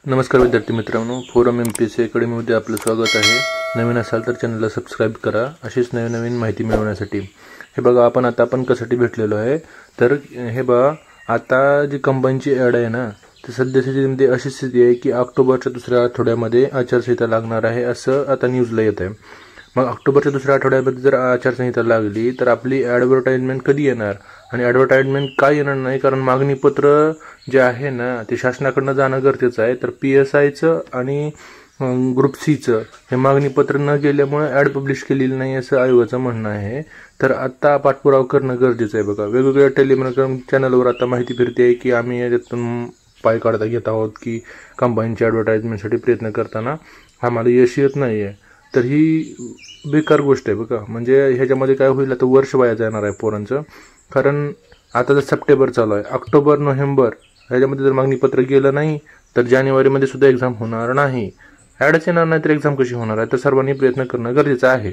नमस्कार विद्यार्थी मित्रांनो, फोरम MPSC अकॅडमीमध्ये आपलं स्वागत आहे। नवीन असाल तर चॅनलला सबस्क्राइब करा अशीच नवीन माहिती मिळवण्यासाठी। हे बघा आपण कशासाठी भेटलेलो आहे तर हे बघा आता जी कंपनीची ॲड आहे ना ते सध्याची स्थितीमध्ये अशी स्थिती आहे की ऑक्टोबरच्या दुसऱ्या आठवड्यामध्ये आचारसंहिता लागणार आहे असं आता न्यूजला येत आहे। मग ऑक्टोबरच्या दुसऱ्या आठवड्यामध्ये जर आचारसंहिता लागली तर आपली ॲडव्हर्टाइजमेंट कधी येणार आणि ॲडव्हर्टाइजमेंट काय येणार नाही, कारण मागणीपत्र जे आहे ना ते शासनाकडून जाणं गरजेचं आहे। तर PSIचं आणि ग्रुप Cचं हे मागणीपत्र न गेल्यामुळे ॲड पब्लिश केलेली नाही असं आयोगाचं म्हणणं आहे। तर आता पाठपुरावा करणं गरजेचं आहे। बघा वेगवेगळ्या टेलिग्राम चॅनलवर आता माहिती फिरते आहे की आम्ही याच्यातून पाय काढता घेत आहोत की कंपनीच्या ॲडव्हर्टाइजमेंटसाठी प्रयत्न करताना आम्हाला यश येत नाही आहे। तर ही बेकार गोष्ट आहे बघा, म्हणजे ह्याच्यामध्ये काय होईल आता वर्ष वाया जाणार आहे पोरांचं। कारण आता जर सप्टेंबर चालू आहे, ऑक्टोबर नोव्हेंबर ह्याच्यामध्ये जर मागणीपत्र गेलं नाही तर जानेवारीमध्ये सुद्धा एक्झाम होणार नाही। ॲडच येणार नाही तर एक्झाम कशी होणार आहे। तर सर्वांनी प्रयत्न करणं गरजेचं आहे।